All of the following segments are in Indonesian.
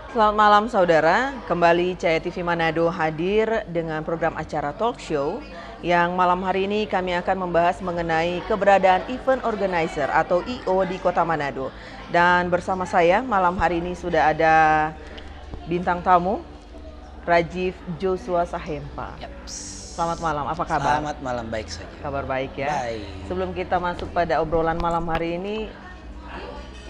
Selamat malam saudara, kembali Cahaya TV Manado hadir dengan program acara talk show yang malam hari ini kami akan membahas mengenai keberadaan event organizer atau IO di Kota Manado. Dan bersama saya malam hari ini sudah ada bintang tamu, Rajiv Joshua Sahempa. Selamat malam, apa kabar? Selamat malam, baik saja. Kabar baik ya. Baik. Sebelum kita masuk pada obrolan malam hari ini,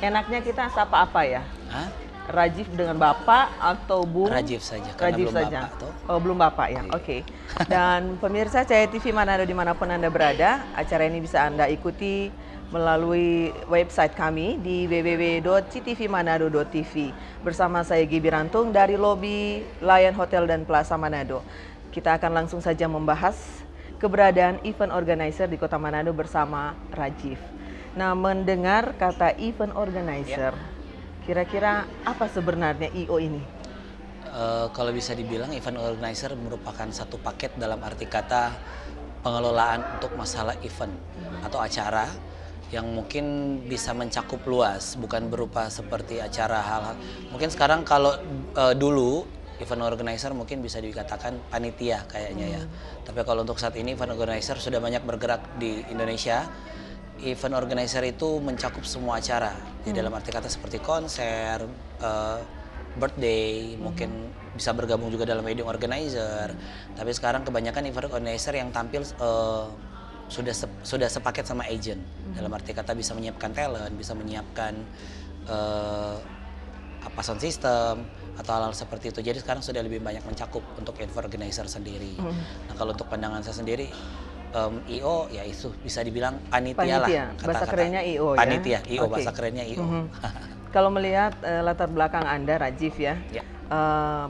enaknya kita sapa apa ya? Hah? Rajiv dengan Bapak atau Bung? Rajiv saja, karena Rajiv belum saja. Bapak toh. Oh, belum Bapak ya, Iya. oke. Dan pemirsa Cahaya TV Manado dimanapun Anda berada, acara ini bisa Anda ikuti melalui website kami di www.ctvmanado.tv. Bersama saya Gibi Rantung dari lobi Lion Hotel dan Plaza Manado. Kita akan langsung saja membahas keberadaan event organizer di Kota Manado bersama Rajiv. Nah, mendengar kata event organizer, kira-kira apa sebenarnya IO ini? Kalau bisa dibilang event organizer merupakan satu paket dalam arti kata pengelolaan untuk masalah event atau acara yang mungkin bisa mencakup luas, bukan berupa seperti acara hal-hal. Mungkin sekarang kalau dulu event organizer mungkin bisa dikatakan panitia kayaknya ya. Tapi kalau untuk saat ini event organizer sudah banyak bergerak di Indonesia. Event organizer itu mencakup semua acara. Jadi dalam arti kata seperti konser, birthday, mungkin bisa bergabung juga dalam wedding organizer. Tapi sekarang kebanyakan event organizer yang tampil sudah sepaket sama agent. Dalam arti kata bisa menyiapkan talent, bisa menyiapkan sound system atau hal-hal seperti itu. Jadi sekarang sudah lebih banyak mencakup untuk event organizer sendiri. Nah, kalau untuk pandangan saya sendiri, IO ya itu bisa dibilang panitia lah. Bahasa kerennya IO ya? Panitia, IO, Oke. bahasa kerennya IO. Kalau melihat latar belakang Anda, Rajiv ya, Ya.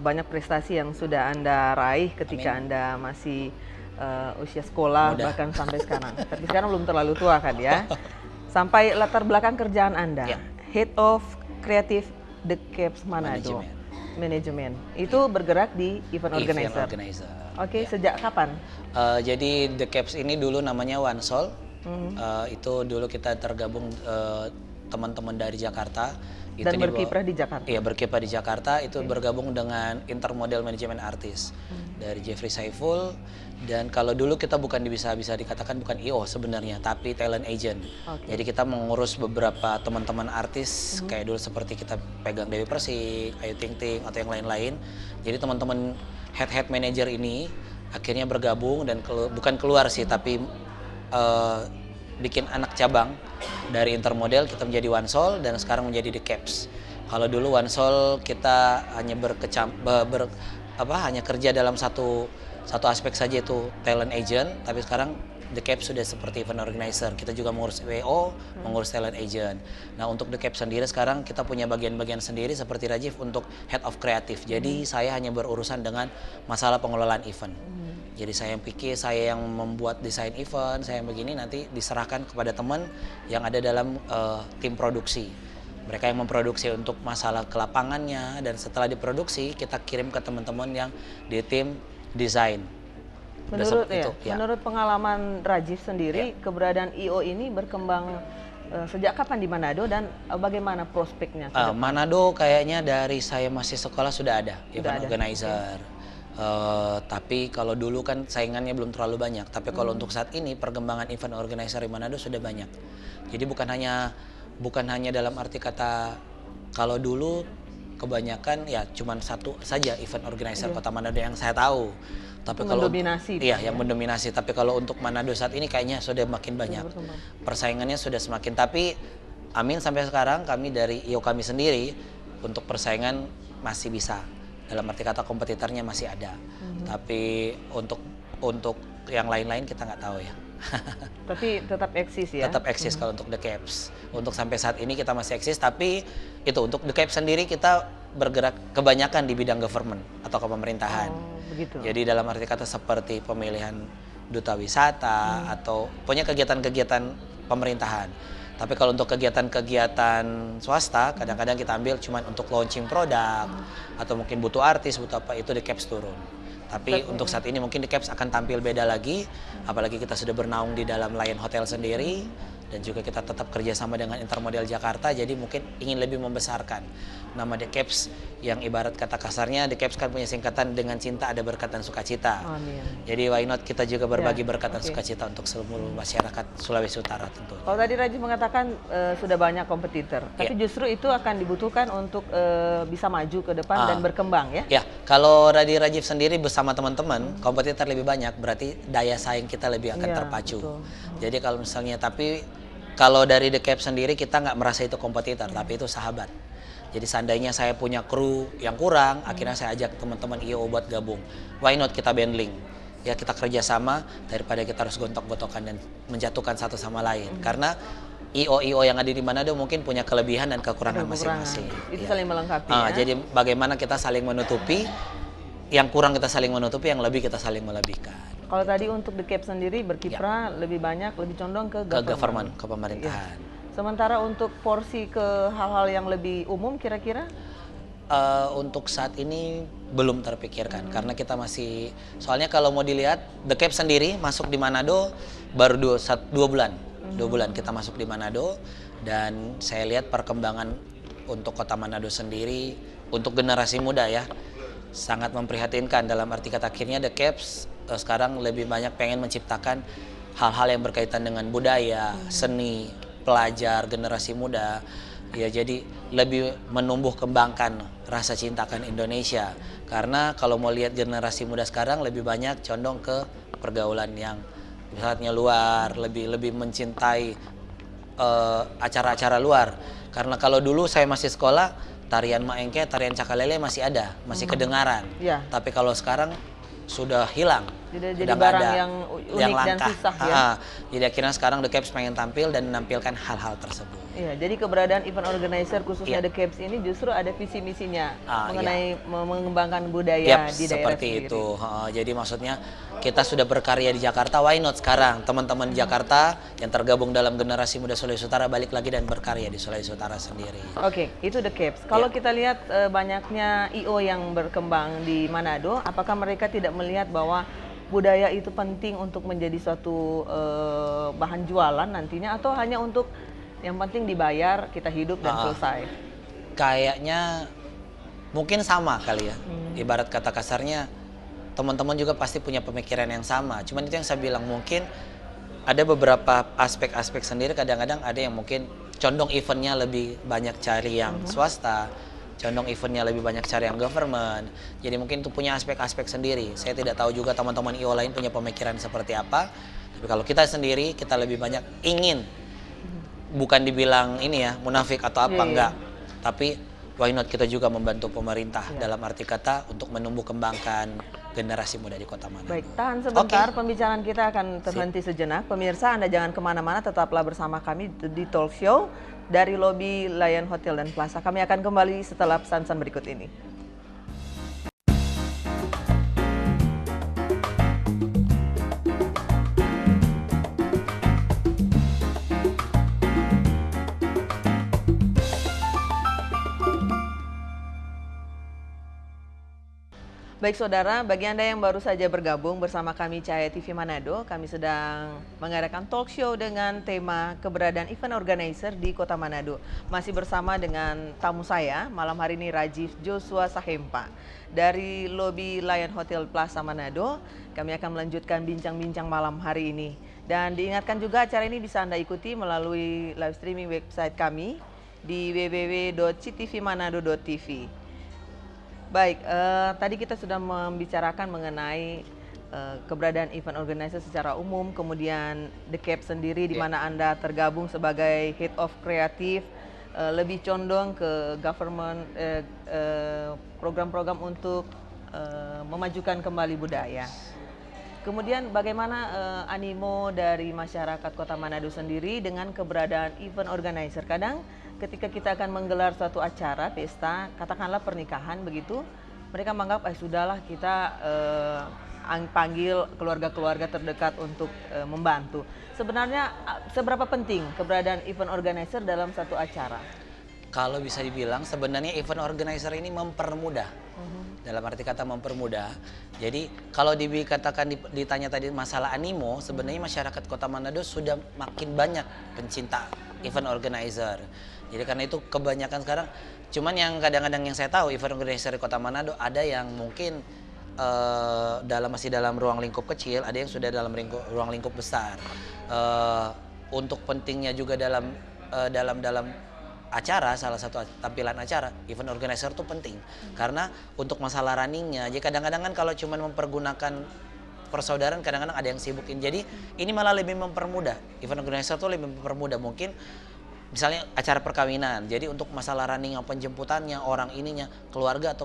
banyak prestasi yang sudah Anda raih ketika Anda masih usia sekolah, Muda. bahkan sampai sekarang. Tapi sekarang belum terlalu tua kan ya. Sampai latar belakang kerjaan Anda, Ya. Head of Creative The Caps Manado. Manajemen. Itu bergerak di event organizer. Oke, Ya. sejak kapan? Jadi The Caps ini dulu namanya One Soul. Itu dulu kita tergabung teman-teman dari Jakarta. Itu Dan berkiprah di Jakarta. Iya, berkiprah di Jakarta. Itu bergabung dengan Intermodel Management Artist dari Jeffrey Saiful. Dan kalau dulu kita bukan bisa dikatakan bukan IO sebenarnya, tapi talent agent. Jadi kita mengurus beberapa teman-teman artis kayak dulu seperti kita pegang Dewi Persik, Ayu Ting Ting atau yang lain-lain. Jadi teman-teman head manager ini akhirnya bergabung dan bukan keluar sih, tapi bikin anak cabang dari Intermodel kita menjadi One Soul dan sekarang menjadi The Caps. Kalau dulu One Soul kita hanya hanya kerja dalam satu aspek saja, itu talent agent, tapi sekarang The Caps sudah seperti event organizer. Kita juga mengurus WO, mengurus talent agent. Nah, untuk The Caps sendiri sekarang kita punya bagian-bagian sendiri seperti Rajiv untuk Head of Creative. Jadi saya hanya berurusan dengan masalah pengelolaan event. Jadi saya yang membuat desain event, saya yang begini nanti diserahkan kepada teman yang ada dalam tim produksi. Mereka yang memproduksi untuk masalah kelapangannya, dan setelah diproduksi kita kirim ke teman-teman yang di tim desain. Menurut pengalaman Rajiv sendiri, keberadaan IO ini berkembang sejak kapan di Manado dan bagaimana prospeknya? Manado kayaknya dari saya masih sekolah sudah ada event organizer. Tapi kalau dulu kan saingannya belum terlalu banyak. Tapi kalau untuk saat ini perkembangan event organizer di Manado sudah banyak. Jadi bukan hanya dalam arti kata, kalau dulu kebanyakan ya cuman satu saja event organizer Kota Manado yang saya tahu. Tapi kalau mendominasi. Iya, yang mendominasi. Tapi kalau untuk Manado saat ini kayaknya sudah makin banyak. Persaingannya sudah semakin. Tapi amin sampai sekarang kami dari IO kami sendiri untuk persaingan masih bisa. Dalam arti kata kompetitornya masih ada. Tapi untuk yang lain-lain kita nggak tahu ya. Tapi tetap eksis ya? Tetap eksis kalau untuk The Caps. Untuk sampai saat ini kita masih eksis, tapi itu untuk The Caps sendiri kita bergerak kebanyakan di bidang government atau kepemerintahan. Begitu. Jadi dalam arti kata seperti pemilihan duta wisata atau punya kegiatan-kegiatan pemerintahan. Tapi kalau untuk kegiatan-kegiatan swasta, kadang-kadang kita ambil cuma untuk launching produk atau mungkin butuh artis, butuh apa, itu The Caps turun. Tapi untuk saat ini mungkin The Caps akan tampil beda lagi, apalagi kita sudah bernaung di dalam Lion Hotel sendiri. dan juga kita tetap kerjasama dengan Intermodel Jakarta, jadi mungkin ingin lebih membesarkan nama The Caps, yang ibarat kata kasarnya The Caps kan punya singkatan dengan cinta ada berkat dan sukacita. Amin. Jadi why not kita juga berbagi berkat dan oke. sukacita untuk seluruh masyarakat Sulawesi Utara tentunya. Kalau tadi Rajiv mengatakan sudah banyak kompetitor, tapi justru itu akan dibutuhkan untuk bisa maju ke depan dan berkembang ya? Ya, kalau Rajiv sendiri bersama teman-teman, kompetitor lebih banyak, berarti daya saing kita lebih akan terpacu. Betul. Jadi kalau misalnya, tapi kalau dari The Caps sendiri kita nggak merasa itu kompetitor, tapi itu sahabat. Jadi seandainya saya punya kru yang kurang, akhirnya saya ajak teman-teman IO buat gabung. Why not kita bundling? Ya kita kerjasama daripada kita harus gontok-gontokan dan menjatuhkan satu sama lain. Karena IO-IO yang ada di Manado mungkin punya kelebihan dan kekurangan masing-masing. Itu Ya. saling melengkapi ya? Jadi bagaimana kita saling menutupi, yang kurang kita saling menutupi, yang lebih kita saling melebihkan. Kalau tadi untuk The Caps sendiri berkiprah lebih banyak, lebih condong ke government. Ke pemerintahan. Sementara untuk porsi ke hal-hal yang lebih umum kira-kira? Untuk saat ini belum terpikirkan karena kita masih, soalnya kalau mau dilihat The Caps sendiri masuk di Manado baru 2 bulan. 2 bulan kita masuk di Manado, dan saya lihat perkembangan untuk kota Manado sendiri untuk generasi muda ya sangat memprihatinkan. Dalam arti kata, akhirnya The Caps sekarang lebih banyak pengen menciptakan hal-hal yang berkaitan dengan budaya, seni, pelajar, generasi muda. Ya, jadi lebih menumbuh kembangkan rasa cinta akan Indonesia. Karena kalau mau lihat generasi muda sekarang lebih banyak condong ke pergaulan yang misalnya luar, lebih mencintai acara-acara luar. Karena kalau dulu saya masih sekolah, tarian maengke, tarian cakalele masih ada, masih kedengaran. Ya. Tapi kalau sekarang sudah hilang. Jadi Udah nggak barang ada, yang unik dan langka. susah ya. Jadi akhirnya sekarang The Caps pengen tampil dan menampilkan hal-hal tersebut. Iya, jadi keberadaan event organizer khususnya Iya. The Caps ini justru ada visi misinya Ah, mengenai mengembangkan budaya di daerah seperti sendiri. itu. Jadi maksudnya kita sudah berkarya di Jakarta, why not sekarang teman-teman di Jakarta yang tergabung dalam generasi muda Sulawesi Utara balik lagi dan berkarya di Sulawesi Utara sendiri. Oke, itu The Caps. Kalau kita lihat banyaknya IO yang berkembang di Manado, apakah mereka tidak melihat bahwa budaya itu penting untuk menjadi suatu bahan jualan nantinya, atau hanya untuk yang penting dibayar, kita hidup dan selesai? Kayaknya mungkin sama kali ya. Ibarat kata kasarnya, teman-teman juga pasti punya pemikiran yang sama. Cuman itu yang saya bilang, mungkin ada beberapa aspek-aspek sendiri, kadang-kadang ada yang mungkin condong eventnya lebih banyak cari yang swasta, condong eventnya lebih banyak cari yang government. Jadi mungkin itu punya aspek-aspek sendiri. Saya tidak tahu juga teman-teman IO lain punya pemikiran seperti apa. Tapi kalau kita sendiri, kita lebih banyak ingin, bukan dibilang ini ya munafik atau apa, enggak. Tapi why not kita juga membantu pemerintah dalam arti kata untuk menumbuh kembangkan generasi muda di Kota Manado. Baik, tahan sebentar, pembicaraan kita akan terhenti sejenak. Pemirsa, Anda jangan kemana-mana, tetaplah bersama kami di Talk Show dari lobi Lion Hotel dan Plaza. Kami akan kembali setelah pesan-pesan berikut ini. Baik saudara, bagi Anda yang baru saja bergabung bersama kami Cahaya TV Manado, kami sedang mengadakan talk show dengan tema keberadaan event organizer di Kota Manado. Masih bersama dengan tamu saya, malam hari ini Rajiv Joshua Sahempa dari lobi Lion Hotel Plaza Manado. Kami akan melanjutkan bincang-bincang malam hari ini. Dan diingatkan juga acara ini bisa Anda ikuti melalui live streaming website kami di www.ctvmanado.tv. Baik, tadi kita sudah membicarakan mengenai keberadaan event organizer secara umum, kemudian The Caps sendiri di mana Anda tergabung sebagai Head of Kreatif, lebih condong ke government, program-program untuk memajukan kembali budaya. Kemudian bagaimana animo dari masyarakat Kota Manado sendiri dengan keberadaan event organizer? Kadang ketika kita akan menggelar suatu acara, pesta, katakanlah pernikahan begitu, mereka menganggap sudahlah kita panggil keluarga-keluarga terdekat untuk membantu. Sebenarnya seberapa penting keberadaan event organizer dalam satu acara? Kalau bisa dibilang sebenarnya event organizer ini mempermudah. Dalam arti kata mempermudah. Jadi kalau dikatakan ditanya tadi masalah animo, sebenarnya masyarakat Kota Manado sudah makin banyak pencinta event organizer. Jadi karena itu kebanyakan sekarang, cuman yang kadang-kadang yang saya tahu event organizer di Kota Manado ada yang mungkin masih dalam ruang lingkup kecil, ada yang sudah dalam ruang lingkup besar. Untuk pentingnya juga dalam acara, salah satu tampilan acara, event organizer itu penting. Karena untuk masalah runningnya, jadi kadang-kadang kan kalau cuma mempergunakan persaudaraan, kadang-kadang ada yang sibukin. Jadi ini malah lebih mempermudah, event organizer tuh lebih mempermudah. Mungkin misalnya acara perkawinan, jadi untuk masalah running yang penjemputannya, orang ininya, keluarga atau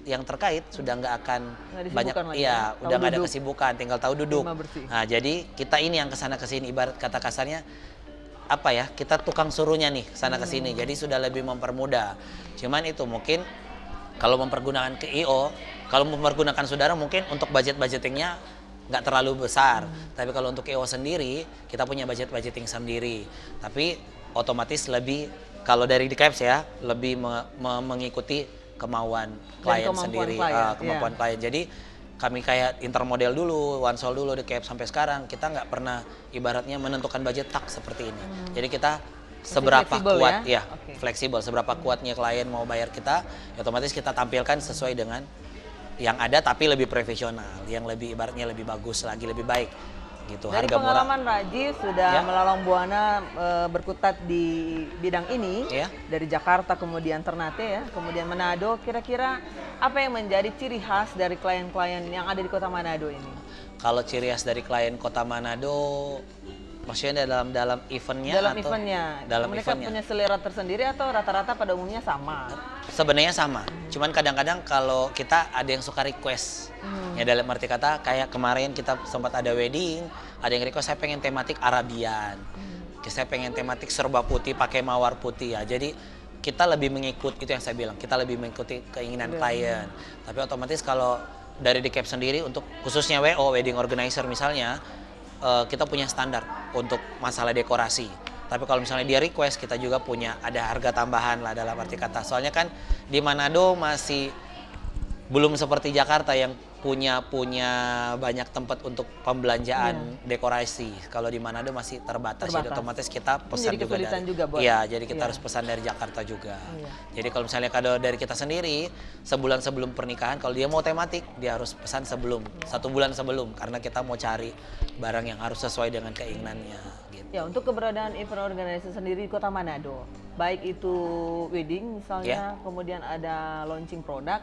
yang terkait sudah nggak akan banyak, iya, udah nggak ada kesibukan, tinggal tahu duduk. Nah, jadi kita ini yang kesana kesini, ibarat kata kasarnya apa ya, kita tukang suruhnya nih sana ke sini, jadi sudah lebih mempermudah. Cuman itu mungkin kalau mempergunakan ke IO, kalau mempergunakan saudara mungkin untuk budgetingnya nggak terlalu besar. Tapi kalau untuk IO sendiri kita punya budgeting sendiri. Tapi otomatis lebih, kalau dari DKEPS ya, lebih mengikuti kemauan klien sendiri, kemampuan klien. Jadi kami kayak intermodel dulu, OneSoul dulu, DKEPS sampai sekarang kita nggak pernah ibaratnya menentukan budget tak seperti ini. Jadi kita seberapa kuat ya, fleksibel, seberapa kuatnya klien mau bayar kita, ya otomatis kita tampilkan sesuai dengan yang ada, tapi lebih profesional, yang lebih ibaratnya lebih bagus lagi, lebih baik gitu. Dari harga pengalaman murah. Raji sudah melalang buana berkutat di bidang ini, dari Jakarta kemudian Ternate ya, kemudian Manado, kira-kira apa yang menjadi ciri khas dari klien-klien yang ada di Kota Manado ini? Kalau ciri khas dari klien Kota Manado, maksudnya dalam eventnya atau dalam mereka eventnya? Punya selera tersendiri atau rata-rata pada umumnya sama? Sebenarnya sama, cuman kadang-kadang kalau kita ada yang suka request, ya dalam arti kata kayak kemarin kita sempat ada wedding, ada yang request saya pengen tematik Arabian, saya pengen tematik serba putih pakai mawar putih ya. Jadi kita lebih mengikut, itu yang saya bilang, kita lebih mengikuti keinginan klien. Tapi otomatis kalau dari DKEPS sendiri untuk khususnya WO, wedding organizer misalnya, kita punya standar untuk masalah dekorasi. Tapi kalau misalnya dia request, kita juga punya ada harga tambahan lah dalam arti kata. Soalnya kan di Manado masih belum seperti Jakarta yang punya banyak tempat untuk pembelanjaan dekorasi. Kalau di Manado masih terbatas. Jadi otomatis kita pesan juga dari, iya, jadi kita harus pesan dari Jakarta juga. Jadi kalau misalnya kado dari kita sendiri, sebulan sebelum pernikahan, kalau dia mau tematik, dia harus pesan sebelum, 1 bulan sebelum, karena kita mau cari barang yang harus sesuai dengan keinginannya. Gitu. Ya, untuk keberadaan event organizer sendiri di Kota Manado, baik itu wedding misalnya, kemudian ada launching produk,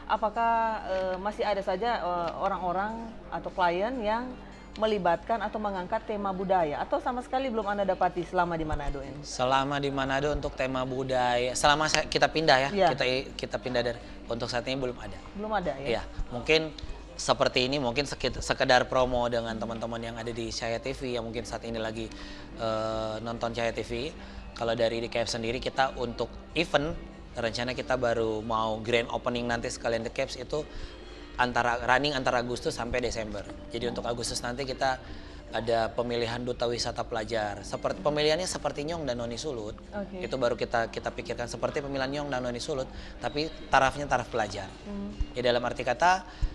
apakah masih ada saja orang-orang atau klien yang melibatkan atau mengangkat tema budaya, atau sama sekali belum Anda dapati selama di Manado ini? Selama di Manado untuk tema budaya, selama kita pindah ya, kita pindah dari, untuk saat ini belum ada. Belum ada ya? Iya, mungkin seperti ini, mungkin sekedar promo dengan teman-teman yang ada di Cahaya TV yang mungkin saat ini lagi nonton Cahaya TV. Kalau dari DKEPS sendiri, kita untuk event, rencana kita baru mau grand opening nanti sekalian DKEPS itu running antara Agustus sampai Desember. Jadi untuk Agustus nanti kita ada pemilihan duta wisata pelajar. Seperti pemilihannya seperti Nyong dan Noni Sulut. Itu baru kita pikirkan seperti pemilihan Nyong dan Noni Sulut, tapi tarafnya taraf pelajar. Ya dalam arti kata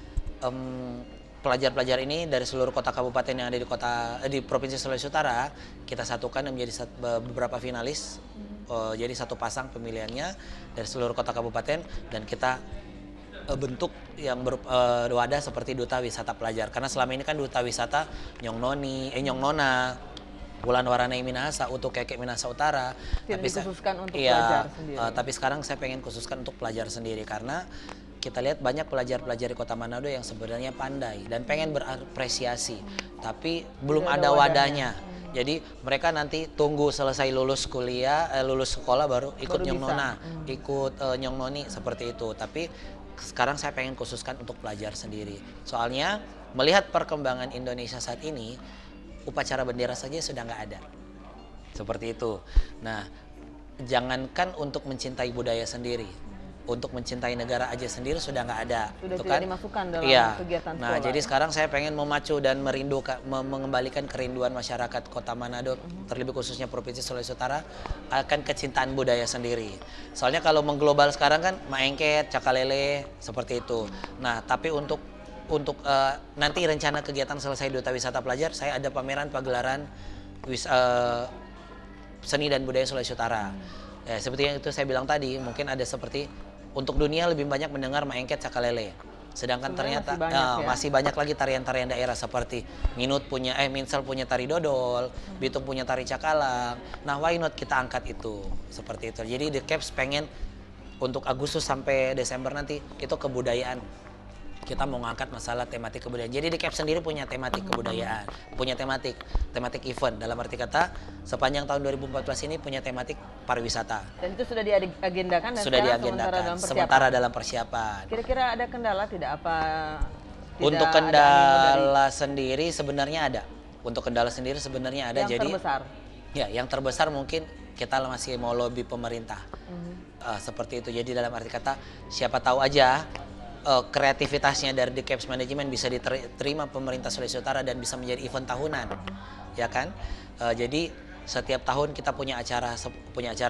pelajar-pelajar ini dari seluruh kota kabupaten yang ada di Provinsi Sulawesi Utara, kita satukan menjadi beberapa finalis. Jadi satu pasang pemilihannya dari seluruh kota kabupaten, dan kita bentuk yang wadah seperti duta wisata pelajar. Karena selama ini kan duta wisata Nyong Nona, Wulan Waranai Minahasa, Utuh Kekek Minahasa Utara. Tidak dikhususkan untuk pelajar sendiri. Tapi sekarang saya pengen khususkan untuk pelajar sendiri, karena kita lihat banyak pelajar-pelajar di Kota Manado yang sebenarnya pandai dan pengen berapresiasi, tapi belum ada wadahnya. Jadi mereka nanti tunggu selesai lulus kuliah, lulus sekolah baru ikut Nyong Nona, ikut Nyong Noni seperti itu. Tapi sekarang saya pengen khususkan untuk pelajar sendiri. Soalnya melihat perkembangan Indonesia saat ini, upacara bendera saja sudah nggak ada. Seperti itu. Nah, jangankan untuk mencintai budaya sendiri, untuk mencintai negara aja sendiri sudah nggak ada. Sudah itu tidak kan dimasukkan dalam iya. kegiatan Nah, sekolah. jadi sekarang saya pengen memacu dan mengembalikan kerinduan masyarakat Kota Manado, terlebih khususnya Provinsi Sulawesi Utara, akan kecintaan budaya sendiri. Soalnya kalau mengglobal sekarang kan maengket, cakalele, seperti itu. Nah, tapi untuk nanti rencana kegiatan selesai Duta Wisata Pelajar, saya ada pameran pagelaran seni dan budaya Sulawesi Utara. Ya, seperti yang itu saya bilang tadi, mungkin ada seperti untuk dunia lebih banyak mendengar maengket, cakalele. Sedangkan ternyata masih banyak lagi tarian-tarian daerah seperti Minsel punya tari dodol, Bitung punya tari cakalang. Nah, why not kita angkat itu seperti itu. Jadi The Caps pengen untuk Agustus sampai Desember nanti itu kebudayaan. Kita mau ngangkat masalah tematik kebudayaan. Jadi The Caps sendiri punya tematik kebudayaan, punya tematik event. Dalam arti kata, sepanjang tahun 2014 ini punya tematik pariwisata. Dan itu sudah diagendakan dan sudah diagendakan sementara dalam persiapan. Kira-kira ada kendala tidak apa? Untuk kendala sendiri sebenarnya ada. Untuk kendala sendiri sebenarnya ada. Yang terbesar? Ya, yang terbesar mungkin kita masih mau lobby pemerintah. Seperti itu. Jadi dalam arti kata, siapa tahu aja kreativitasnya dari The Caps Management bisa diterima pemerintah Sulawesi Utara dan bisa menjadi event tahunan, ya kan? Jadi setiap tahun kita punya acara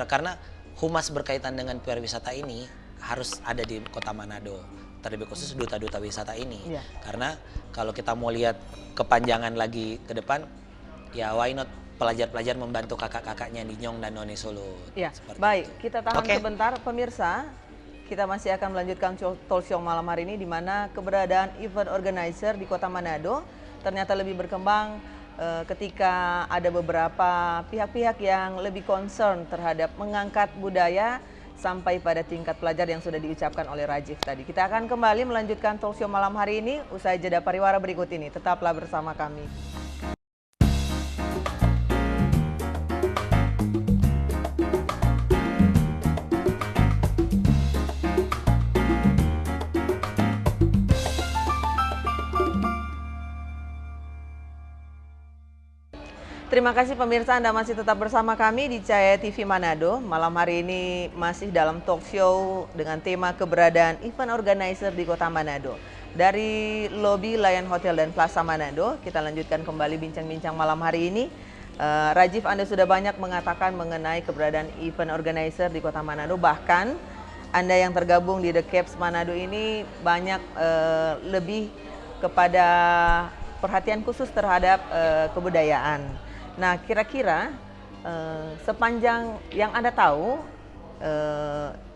karena humas berkaitan dengan pariwisata ini harus ada di Kota Manado, terlebih khusus duta-duta wisata ini. Karena kalau kita mau lihat kepanjangan lagi ke depan, ya why not pelajar-pelajar membantu kakak-kakaknya di Nyong dan Noni Solo. Ya, baik, kita tahan sebentar pemirsa. Kita masih akan melanjutkan talk show malam hari ini di mana keberadaan event organizer di Kota Manado ternyata lebih berkembang ketika ada beberapa pihak-pihak yang lebih concern terhadap mengangkat budaya sampai pada tingkat pelajar yang sudah diucapkan oleh Rajif tadi. Kita akan kembali melanjutkan talk show malam hari ini usai jeda pariwara berikut ini. Tetaplah bersama kami. Terima kasih pemirsa, Anda masih tetap bersama kami di Cahaya TV Manado. Malam hari ini masih dalam talk show dengan tema keberadaan event organizer di Kota Manado. Dari lobi Lion Hotel dan Plaza Manado, kita lanjutkan kembali bincang-bincang malam hari ini. Rajif, Anda sudah banyak mengatakan mengenai keberadaan event organizer di Kota Manado. Bahkan Anda yang tergabung di The Caps Manado ini banyak lebih kepada perhatian khusus terhadap kebudayaan. Nah, kira-kira sepanjang yang Anda tahu,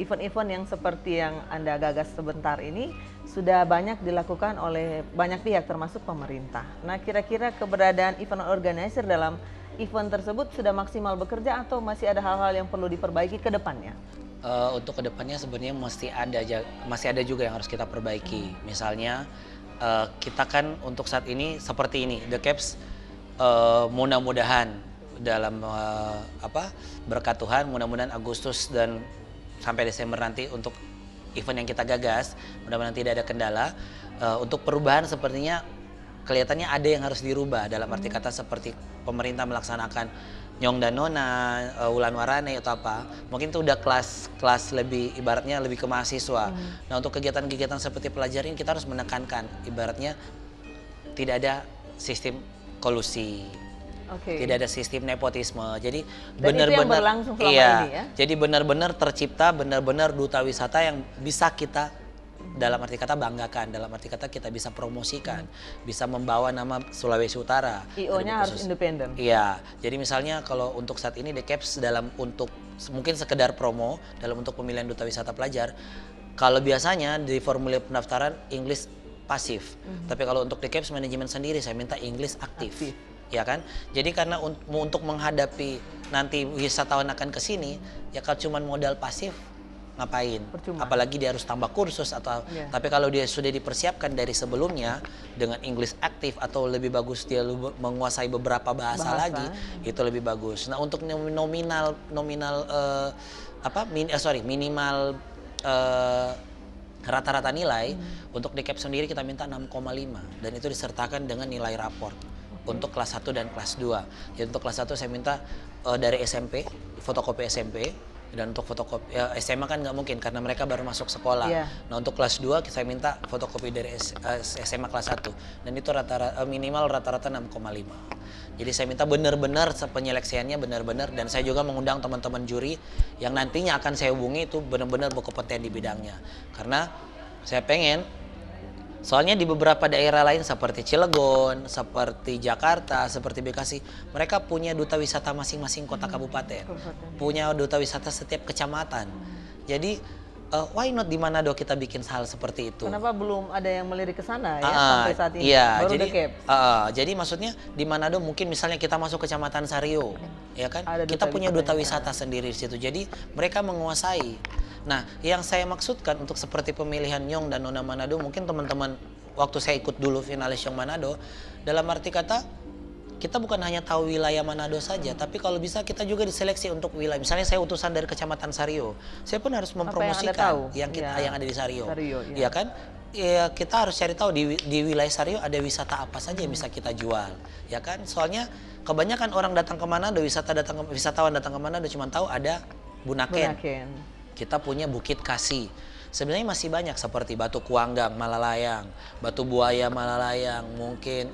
event-event yang seperti yang Anda gagas sebentar ini sudah banyak dilakukan oleh banyak pihak termasuk pemerintah. Nah, kira-kira keberadaan event organizer dalam event tersebut sudah maksimal bekerja atau masih ada hal-hal yang perlu diperbaiki ke depannya? Untuk ke depannya sebenarnya masih ada juga yang harus kita perbaiki. Misalnya kita kan untuk saat ini seperti ini, The Caps mudah-mudahan dalam berkat Tuhan, mudah-mudahan Agustus dan sampai Desember nanti untuk event yang kita gagas, mudah-mudahan tidak ada kendala. Untuk perubahan sepertinya kelihatannya ada yang harus dirubah, dalam arti kata seperti pemerintah melaksanakan Nyong dan Nona, Wulan Warane atau apa, mungkin itu udah kelas lebih, ibaratnya lebih ke mahasiswa. Nah, untuk kegiatan-kegiatan seperti pelajaran kita harus menekankan, ibaratnya tidak ada sistem kolusi, tidak ada sistem nepotisme. Jadi benar-benar jadi benar-benar tercipta benar-benar duta wisata yang bisa kita dalam arti kata banggakan, dalam arti kata kita bisa promosikan, bisa membawa nama Sulawesi Utara. IO-nya harus independen. Iya, jadi misalnya kalau untuk saat ini The Caps dalam untuk mungkin sekedar promo dalam untuk pemilihan duta wisata pelajar, kalau biasanya di formulir pendaftaran English pasif, tapi kalau untuk The Caps manajemen sendiri saya minta English aktif. Ya kan? Jadi karena untuk menghadapi nanti wisatawan akan ke sini, ya kalau cuma modal pasif ngapain? Percuma. Apalagi dia harus tambah kursus atau tapi kalau dia sudah dipersiapkan dari sebelumnya dengan English aktif atau lebih bagus dia menguasai beberapa bahasa lagi, itu lebih bagus. Nah, untuk minimal rata-rata nilai untuk The Caps sendiri kita minta 6,5 dan itu disertakan dengan nilai raport untuk kelas 1 dan kelas 2. Jadi untuk kelas 1 saya minta dari SMP, fotokopi SMP, Dan untuk fotokopi ya, SMA kan nggak mungkin karena mereka baru masuk sekolah. Nah untuk kelas 2 saya minta fotokopi dari SMA kelas 1 dan itu minimal rata-rata 6,5. Jadi saya minta benar-benar penyeleksiannya benar-benar, dan saya juga mengundang teman-teman juri yang nantinya akan saya hubungi itu benar-benar berkompeten di bidangnya. Karena saya pengen, soalnya di beberapa daerah lain seperti Cilegon, seperti Jakarta, seperti Bekasi, mereka punya duta wisata masing-masing kota kabupaten. Punya duta wisata setiap kecamatan. Jadi why not di Manado kita bikin hal seperti itu? Kenapa belum ada yang melirik ke sana ya sampai saat ini? Iya, baru jadi jadi maksudnya di Manado mungkin misalnya kita masuk kecamatan Sario, ya kan? Ada Kita punya duta wisata wisata sendiri di situ. Jadi mereka menguasai. Nah, yang saya maksudkan untuk seperti pemilihan Nyong dan Nona Manado, mungkin teman-teman waktu saya ikut dulu finalis Nyong Manado, dalam arti kata kita bukan hanya tahu wilayah Manado saja, tapi kalau bisa kita juga diseleksi untuk wilayah. Misalnya saya utusan dari kecamatan Sario, saya pun harus mempromosikan yang ada di Sario, ya kan? Ya kita harus cari tahu di wilayah Sario ada wisata apa saja yang bisa kita jual, ya kan? Soalnya kebanyakan orang datang ke Manado, wisatawan datang ke Manado cuma tahu ada Bunaken. Kita punya Bukit Kasih. Sebenarnya masih banyak seperti Batu Kuanggang, Malalayang, Batu Buaya, Malalayang, mungkin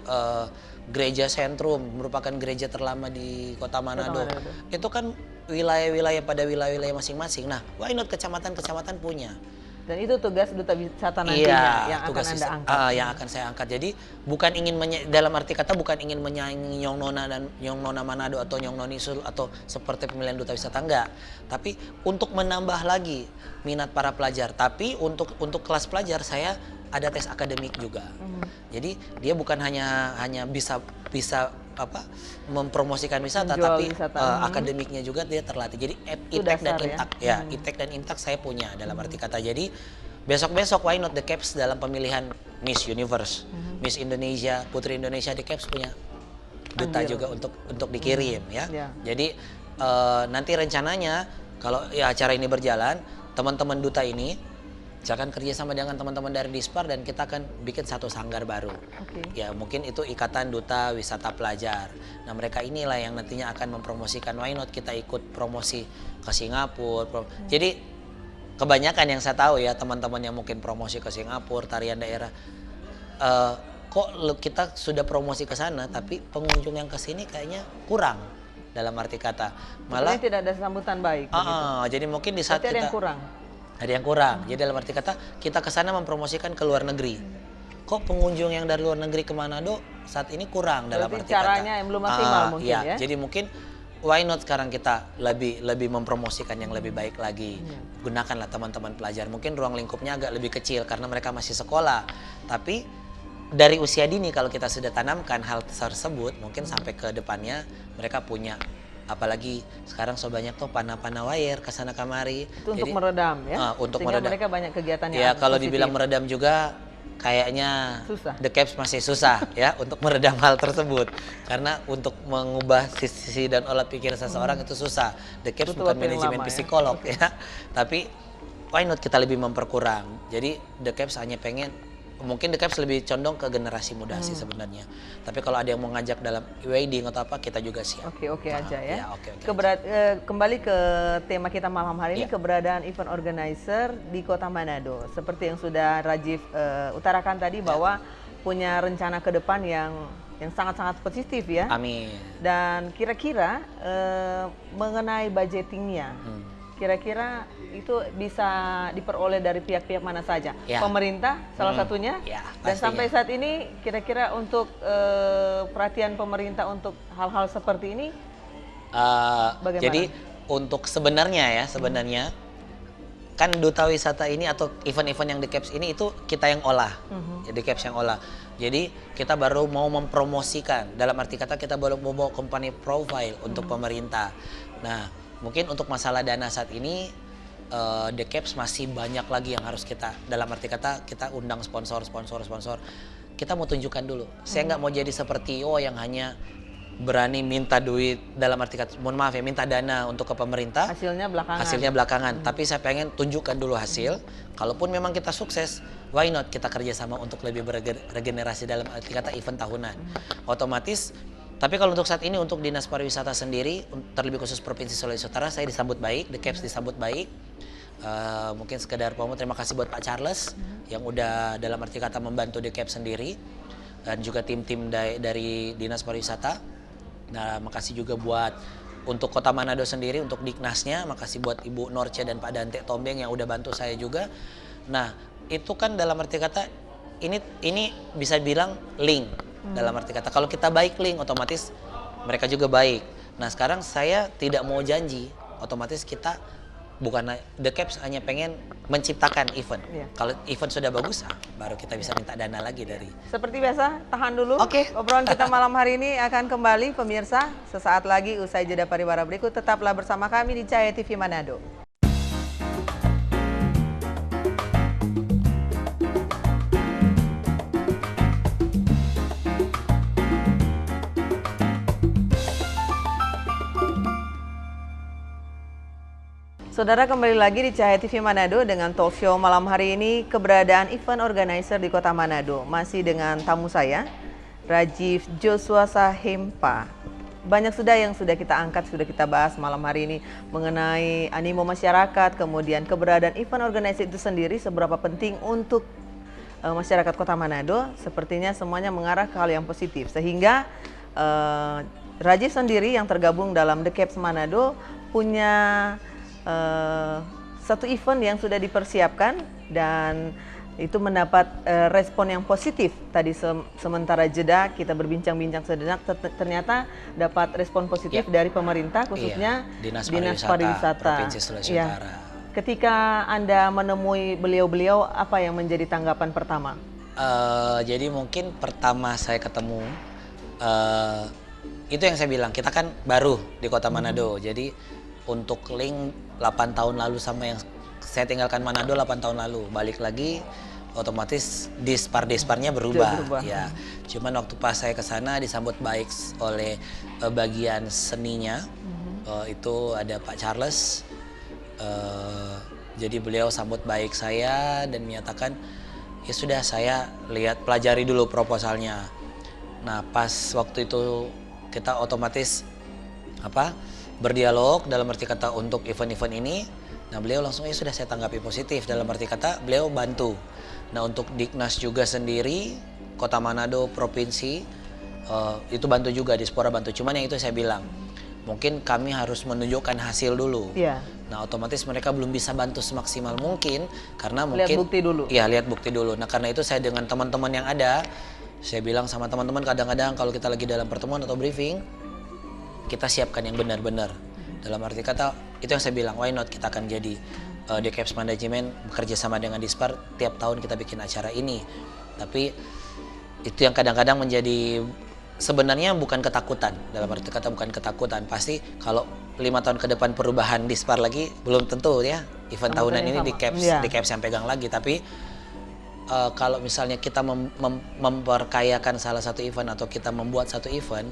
Gereja Sentrum merupakan gereja terlama di Kota Manado. Itu kan wilayah-wilayah pada wilayah-wilayah masing-masing. Nah, why not kecamatan-kecamatan punya? Dan itu tugas duta wisata nantinya yang akan Anda angkat. Yang akan saya angkat. Jadi bukan ingin dalam arti kata bukan ingin menyaingi Nyong Nona dan Nyong Nona Manado atau Nyong Noni Sul atau seperti pemilihan duta wisata, enggak. Tapi untuk menambah lagi minat para pelajar. Tapi untuk kelas pelajar saya ada tes akademik juga. Jadi dia bukan hanya bisa mempromosikan wisata, tapi akademiknya juga dia terlatih. Jadi ITEK dan INTAK ITEK dan INTAK saya punya dalam arti kata. Jadi besok why not the Caps dalam pemilihan Miss Universe, Miss Indonesia, Putri Indonesia, the Caps punya duta juga untuk dikirim ya. Jadi nanti rencananya kalau acara ini berjalan, teman-teman duta ini saya akan kerjasama dengan teman-teman dari Dispar dan kita akan bikin satu sanggar baru. Ya mungkin itu Ikatan Duta Wisata Pelajar. Nah mereka inilah yang nantinya akan mempromosikan, why not kita ikut promosi ke Singapura. Jadi kebanyakan yang saya tahu ya teman-teman yang mungkin promosi ke Singapura, tarian daerah, kok kita sudah promosi ke sana tapi pengunjung yang ke sini kayaknya kurang dalam arti kata. Malah tidak ada sambutan baik. Jadi mungkin di saat kita ada yang kurang. Jadi dalam arti kata kita ke sana mempromosikan ke luar negeri. Kok pengunjung yang dari luar negeri ke Manado saat ini kurang dalam arti caranya yang belum maksimal mungkin ya. Jadi mungkin why not sekarang kita lebih mempromosikan yang lebih baik lagi. Gunakanlah teman-teman pelajar. Mungkin ruang lingkupnya agak lebih kecil karena mereka masih sekolah. Tapi dari usia dini kalau kita sudah tanamkan hal tersebut, mungkin sampai ke depannya mereka punya. Apalagi sekarang so banyak tuh panah-panah wire kesana kemari. Itu untuk meredam ya. Sehingga mereka banyak kegiatan yang ya kalau dibilang meredam juga kayaknya susah. The Caps masih susah ya untuk meredam hal tersebut. Karena untuk mengubah sisi dan olah pikir seseorang itu susah. The Caps bukan manajemen psikolog ya. Tapi why not kita lebih memperkurang. Jadi The Caps hanya pengen, mungkin The Caps lebih condong ke generasi muda sih sebenarnya. Tapi kalau ada yang mau ngajak dalam wedding atau apa, kita juga siap. Oke aja ya. Okay kembali ke tema kita malam hari ini, keberadaan event organizer di Kota Manado. Seperti yang sudah Rajiv utarakan tadi bahwa punya rencana ke depan yang sangat-sangat positif ya. Amin. Dan kira-kira mengenai budgetingnya, kira-kira itu bisa diperoleh dari pihak-pihak mana saja? Pemerintah salah satunya. Dan sampai saat ini kira-kira untuk perhatian pemerintah untuk hal-hal seperti ini bagaimana? Jadi untuk sebenarnya kan duta wisata ini atau event-event yang The Caps ini itu kita yang olah. The Caps yang olah. Jadi kita baru mau mempromosikan, dalam arti kata kita baru mau bawa company profile untuk pemerintah. Nah mungkin untuk masalah dana saat ini The Caps masih banyak lagi yang harus kita, dalam arti kata kita undang sponsor. Kita mau tunjukkan dulu. Saya nggak mau jadi seperti yang hanya berani minta duit, dalam arti kata, mohon maaf ya, minta dana untuk ke pemerintah. Hasilnya belakangan. Tapi saya pengen tunjukkan dulu hasil. Kalaupun memang kita sukses, why not kita kerjasama untuk lebih beregenerasi dalam arti kata event tahunan. Otomatis Tapi kalau untuk saat ini untuk Dinas Pariwisata sendiri, terlebih khusus Provinsi Sulawesi Utara, saya disambut baik, The Caps disambut baik. Mungkin sekedar promo, terima kasih buat Pak Charles yang udah dalam arti kata membantu The Caps sendiri dan juga tim-tim dari Dinas Pariwisata. Nah, makasih juga buat untuk Kota Manado sendiri, untuk Diknasnya, makasih buat Ibu Norce dan Pak Dante Tombeng yang udah bantu saya juga. Nah, itu kan dalam arti kata ini bisa bilang link. Dalam arti kata kalau kita baik link, otomatis mereka juga baik. Nah, sekarang saya tidak mau janji, otomatis kita bukan The Caps hanya pengen menciptakan event. Kalau event sudah bagus, baru kita bisa minta dana lagi dari. Seperti biasa, tahan dulu. Oke. Obrolan kita malam hari ini akan kembali, pemirsa. Sesaat lagi usai jeda pariwara berikut, tetaplah bersama kami di Cahaya TV Manado. Saudara, kembali lagi di Cahaya TV Manado dengan talk show malam hari ini, keberadaan event organizer di Kota Manado. Masih dengan tamu saya, Rajiv Joshua Sahempa. Banyak yang sudah kita angkat, sudah kita bahas malam hari ini mengenai animo masyarakat, kemudian keberadaan event organizer itu sendiri seberapa penting untuk masyarakat Kota Manado. Sepertinya semuanya mengarah ke hal yang positif, sehingga Rajiv sendiri yang tergabung dalam The Caps Manado punya satu event yang sudah dipersiapkan dan itu mendapat respon yang positif. Tadi sementara jeda kita berbincang-bincang sejenak, ternyata dapat respon positif dari pemerintah, khususnya Dinas Pariwisata Provinsi Sulawesi Utara. Ketika Anda menemui beliau-beliau, apa yang menjadi tanggapan pertama? Jadi mungkin pertama saya ketemu, itu yang saya bilang, kita kan baru di Kota Manado, jadi untuk link 8 tahun lalu sama yang saya tinggalkan Manado 8 tahun lalu, balik lagi otomatis disparnya berubah. Ya. Cuman waktu pas saya ke sana disambut baik oleh bagian seninya. Itu ada Pak Charles. Jadi beliau sambut baik saya dan menyatakan, ya sudah, saya lihat pelajari dulu proposalnya. Nah, pas waktu itu kita otomatis berdialog dalam arti kata untuk event-event ini. Nah, beliau langsung, ya sudah, saya tanggapi positif, dalam arti kata beliau bantu. Nah, untuk Diknas juga sendiri, Kota Manado, Provinsi, itu bantu juga, Dispora bantu. Cuman yang itu saya bilang, mungkin kami harus menunjukkan hasil dulu. Nah, otomatis mereka belum bisa bantu semaksimal mungkin, karena mungkin lihat bukti dulu. Iya, lihat bukti dulu. Nah, karena itu saya dengan teman-teman yang ada, saya bilang sama teman-teman, kadang-kadang kalau kita lagi dalam pertemuan atau briefing, kita siapkan yang benar-benar. Dalam arti kata, itu yang saya bilang, why not kita akan jadi The Caps Management bekerja sama dengan Dispar, tiap tahun kita bikin acara ini. Tapi itu yang kadang-kadang menjadi, sebenarnya bukan ketakutan, dalam arti kata bukan ketakutan. Pasti kalau 5 tahun ke depan perubahan Dispar lagi, belum tentu ya event tahunan ini di Caps yang pegang lagi. Tapi kalau misalnya kita memperkayakan salah satu event atau kita membuat satu event,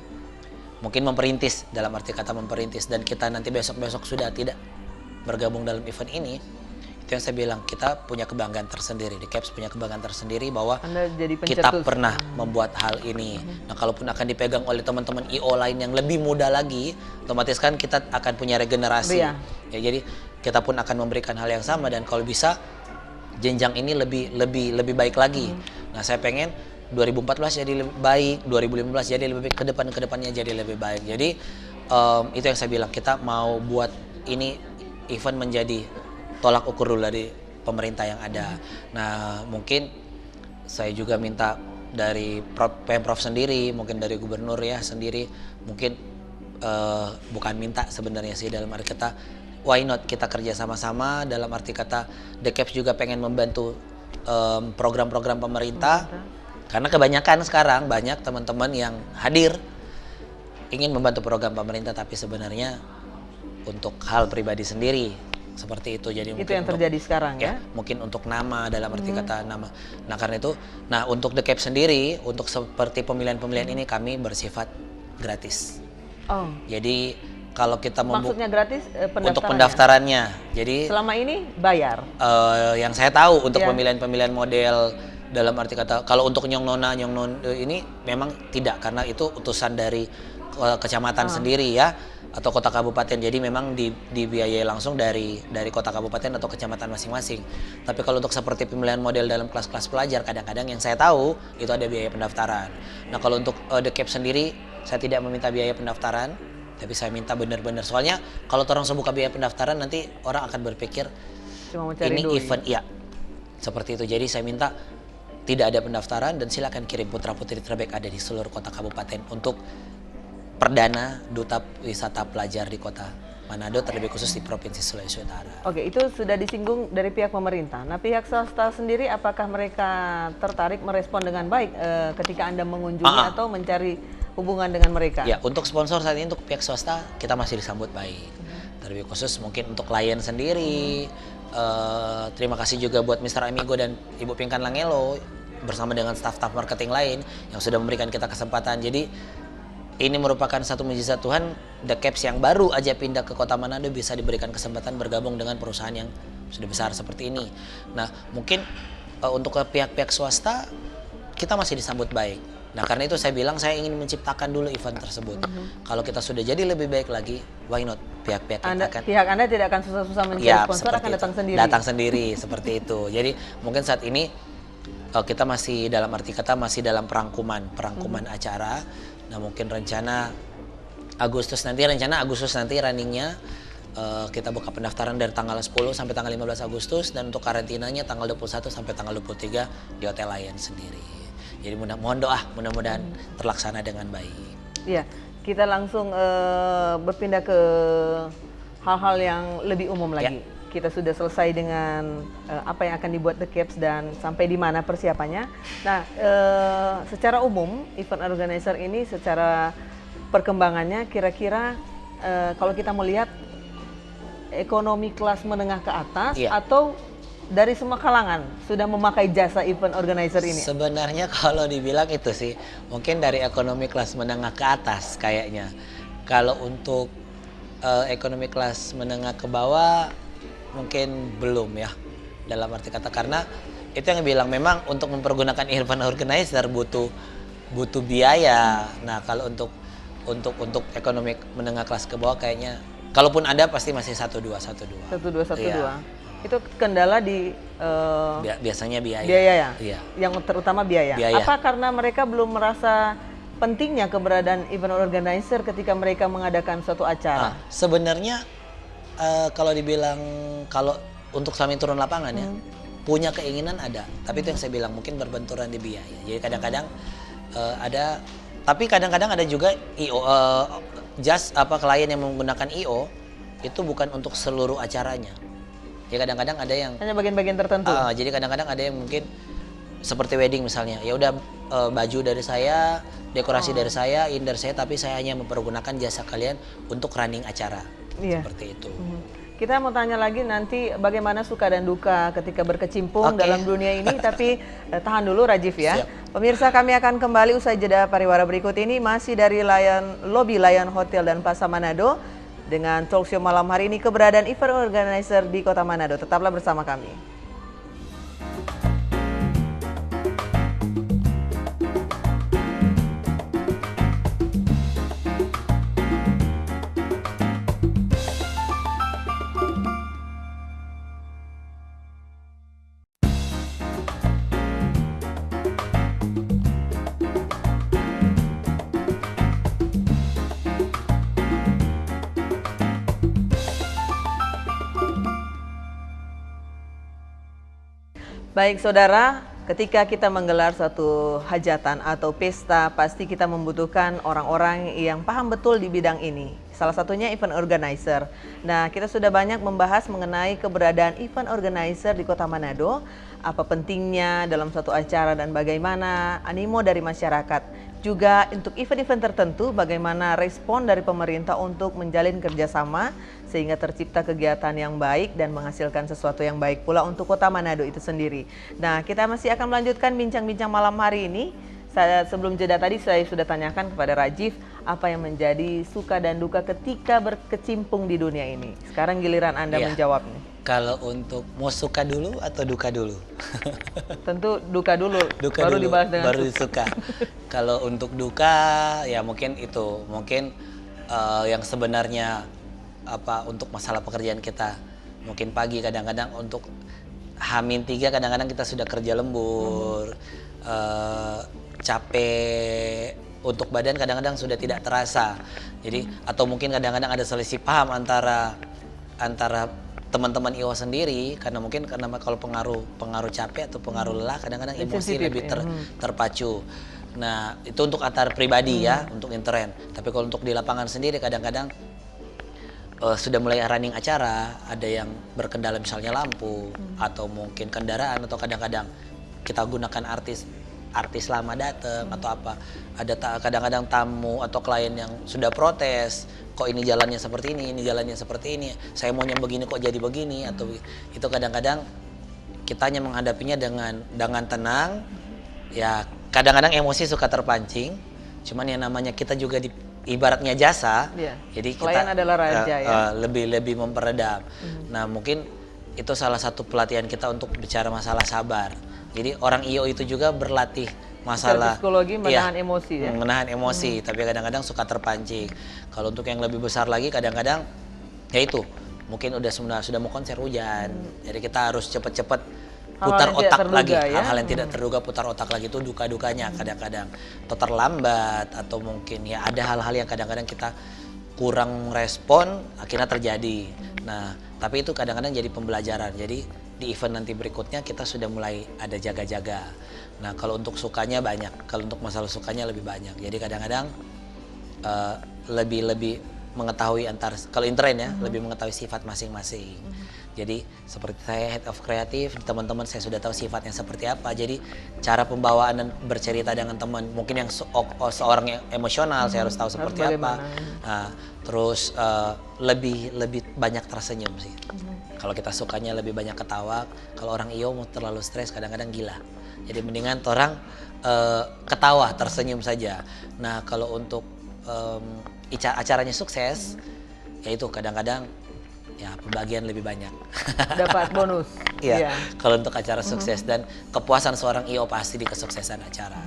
mungkin memperintis, dalam arti kata memperintis, dan kita nanti besok-besok sudah tidak bergabung dalam event ini, itu yang saya bilang, kita punya kebanggaan tersendiri, The Caps punya kebanggaan tersendiri bahwa kita pernah membuat hal ini. Nah, kalaupun akan dipegang oleh teman-teman IO lain yang lebih muda lagi, otomatis kan kita akan punya regenerasi. Ya, jadi kita pun akan memberikan hal yang sama, dan kalau bisa jenjang ini lebih baik lagi. Nah, saya pengen 2014 jadi lebih baik, 2015 jadi lebih baik, kedepannya jadi lebih baik. Jadi itu yang saya bilang, kita mau buat ini event menjadi tolak ukur dulu dari pemerintah yang ada. Nah, mungkin saya juga minta dari Pemprov sendiri, mungkin dari Gubernur ya sendiri, mungkin bukan minta sebenarnya sih, dalam arti kata why not kita kerja sama-sama, dalam arti kata The Caps juga pengen membantu program-program pemerintah. Karena kebanyakan sekarang banyak teman-teman yang hadir ingin membantu program pemerintah, tapi sebenarnya untuk hal pribadi sendiri seperti itu. Jadi itu yang terjadi sekarang ya. Mungkin untuk nama, dalam arti kata nama. Nah, karena itu, nah untuk The Caps sendiri, untuk seperti pemilihan-pemilihan ini kami bersifat gratis. Jadi kalau kita maksudnya gratis untuk pendaftarannya. Jadi selama ini bayar. Yang saya tahu untuk pemilihan-pemilihan model, dalam arti kata kalau untuk Nyong Nona ini memang tidak, karena itu utusan dari kecamatan sendiri ya, atau kota kabupaten. Jadi memang dibiayai langsung dari kota kabupaten atau kecamatan masing-masing. Tapi kalau untuk seperti pemilihan model dalam kelas-kelas pelajar, kadang-kadang yang saya tahu itu ada biaya pendaftaran. Nah kalau untuk The Cap sendiri, saya tidak meminta biaya pendaftaran, tapi saya minta benar-benar. Soalnya kalau orang buka biaya pendaftaran, nanti orang akan berpikir Cuma mencari ini doi. event, ya seperti itu. Jadi saya minta tidak ada pendaftaran dan silakan kirim putra-putri terbaik ada di seluruh kota kabupaten untuk perdana duta wisata pelajar di kota Manado, terlebih khusus di Provinsi Sulawesi Utara. Oke, itu sudah disinggung dari pihak pemerintah. Nah, pihak swasta sendiri apakah mereka tertarik merespon dengan baik ketika Anda mengunjungi atau mencari hubungan dengan mereka? Ya, untuk sponsor saat ini untuk pihak swasta kita masih disambut baik. Terlebih khusus mungkin untuk klien sendiri. Terima kasih juga buat Mr. Amigo dan Ibu Pinkan Langelo bersama dengan staf-staf marketing lain yang sudah memberikan kita kesempatan. Jadi ini merupakan satu mujizat Tuhan, The Caps yang baru aja pindah ke kota Manado bisa diberikan kesempatan bergabung dengan perusahaan yang sudah besar seperti ini. Nah, mungkin untuk ke pihak-pihak swasta kita masih disambut baik. Nah, karena itu saya bilang saya ingin menciptakan dulu event tersebut. Kalau kita sudah jadi lebih baik lagi, why not? Pihak-pihak Pihak Anda tidak akan susah-susah mencari sponsor, akan datang sendiri. Datang sendiri seperti itu. Jadi mungkin saat ini kita masih dalam arti kata masih dalam perangkuman acara. Nah, mungkin rencana Agustus nanti runningnya kita buka pendaftaran dari tanggal 10 sampai tanggal 15 Agustus dan untuk karantinanya tanggal 21 sampai tanggal 23 di Hotel Lion sendiri. Jadi mohon doa, mudah-mudahan terlaksana dengan baik. Iya, kita langsung berpindah ke hal-hal yang lebih umum lagi. Kita sudah selesai dengan apa yang akan dibuat The Caps dan sampai di mana persiapannya. Nah, secara umum event organizer ini secara perkembangannya kira-kira kalau kita melihat ekonomi kelas menengah ke atas atau dari semua kalangan sudah memakai jasa event organizer ini? Sebenarnya kalau dibilang itu sih mungkin dari ekonomi kelas menengah ke atas kayaknya. Kalau untuk ekonomi kelas menengah ke bawah mungkin belum ya, dalam arti kata karena itu yang bilang memang untuk mempergunakan event organizer butuh biaya. Nah, kalau untuk ekonomi menengah kelas ke bawah kayaknya kalaupun ada pasti masih 1212. Iya. Itu kendala di biasanya biaya. Biaya ya? Iya. Yang terutama biaya. Apa karena mereka belum merasa pentingnya keberadaan event organizer ketika mereka mengadakan suatu acara? Sebenarnya kalau dibilang kalau untuk kami turun lapangan ya, punya keinginan ada, tapi itu yang saya bilang mungkin berbenturan di biaya. Jadi kadang-kadang ada, tapi kadang-kadang ada juga IO, klien yang menggunakan IO itu bukan untuk seluruh acaranya. Jadi kadang-kadang ada yang hanya bagian-bagian tertentu. Jadi kadang-kadang ada yang mungkin seperti wedding misalnya, ya udah baju dari saya, dekorasi dari saya, indah saya, tapi saya hanya mempergunakan jasa kalian untuk running acara. Seperti itu. Kita mau tanya lagi nanti bagaimana suka dan duka ketika berkecimpung dalam dunia ini, tapi tahan dulu Rajif ya. Siap. Pemirsa, kami akan kembali usai jeda pariwara berikut ini masih dari Lobby Lion Hotel dan Plaza Manado dengan talkshow malam hari ini keberadaan event organizer di Kota Manado. Tetaplah bersama kami. Baik saudara, ketika kita menggelar suatu hajatan atau pesta, pasti kita membutuhkan orang-orang yang paham betul di bidang ini. Salah satunya event organizer. Nah, kita sudah banyak membahas mengenai keberadaan event organizer di Kota Manado, apa pentingnya dalam suatu acara dan bagaimana animo dari masyarakat. Juga untuk event-event tertentu, bagaimana respon dari pemerintah untuk menjalin kerjasama sehingga tercipta kegiatan yang baik dan menghasilkan sesuatu yang baik pula untuk Kota Manado itu sendiri. Nah, kita masih akan melanjutkan bincang-bincang malam hari ini. Sebelum jeda tadi saya sudah tanyakan kepada Rajif apa yang menjadi suka dan duka ketika berkecimpung di dunia ini. Sekarang giliran Anda menjawab nih. Kalau untuk mau suka dulu atau duka dulu? Tentu duka dulu, Duka baru dulu, dibalas dengan baru suka. suka. Kalau untuk duka, ya mungkin itu, mungkin yang sebenarnya untuk masalah pekerjaan kita, mungkin pagi kadang-kadang untuk H-3 kadang-kadang kita sudah kerja lembur, capek, untuk badan kadang-kadang sudah tidak terasa. Jadi atau mungkin kadang-kadang ada selisih paham antara teman-teman IO sendiri, karena mungkin kalau pengaruh capek atau pengaruh lelah kadang-kadang emosi lebih terpacu. Nah, itu untuk antar pribadi ya, untuk intern. Tapi kalau untuk di lapangan sendiri kadang-kadang sudah mulai running acara, ada yang berkendala misalnya lampu atau mungkin kendaraan, atau kadang-kadang kita gunakan artis lama datang atau apa. Ada kadang-kadang tamu atau klien yang sudah protes, kok ini jalannya seperti ini jalannya seperti ini, saya maunya begini kok jadi begini, atau itu kadang-kadang kita hanya menghadapinya dengan tenang. Ya kadang-kadang emosi suka terpancing, cuman yang namanya kita juga ibaratnya jasa, jadi klien kita adalah raja, lebih memperedam. Nah mungkin itu salah satu pelatihan kita untuk bicara masalah sabar. Jadi orang IO itu juga berlatih masalah psikologi menahan emosi ya. Menahan emosi, tapi kadang-kadang suka terpancing. Kalau untuk yang lebih besar lagi kadang-kadang ya itu, mungkin sudah mau konser hujan. Jadi kita harus cepet-cepet putar otak lagi, hal-hal yang tidak terduga, putar otak lagi, itu duka-dukanya kadang-kadang. Atau terlambat, atau mungkin ya ada hal-hal yang kadang-kadang kita kurang respon akhirnya terjadi. Nah, tapi itu kadang-kadang jadi pembelajaran. Jadi di event nanti berikutnya kita sudah mulai ada jaga-jaga. Nah, kalau untuk sukanya banyak, kalau untuk masalah sukanya lebih banyak. Jadi kadang-kadang lebih mengetahui kalau intern ya, lebih mengetahui sifat masing-masing. Jadi seperti saya head of kreatif, teman-teman saya sudah tahu sifatnya seperti apa. Jadi cara pembawaan dan bercerita dengan teman, mungkin yang seorang yang emosional, saya harus tahu seperti apa. Nah, terus lebih banyak tersenyum sih. Kalau kita sukanya lebih banyak ketawa. Kalau orang IO mau terlalu stres kadang-kadang gila. Jadi mendingan orang ketawa, tersenyum saja. Nah, kalau untuk acaranya sukses, ya itu kadang-kadang ya pembagian lebih banyak. Dapat bonus. Iya. Kalau untuk acara sukses dan kepuasan seorang IO pasti di kesuksesan acara.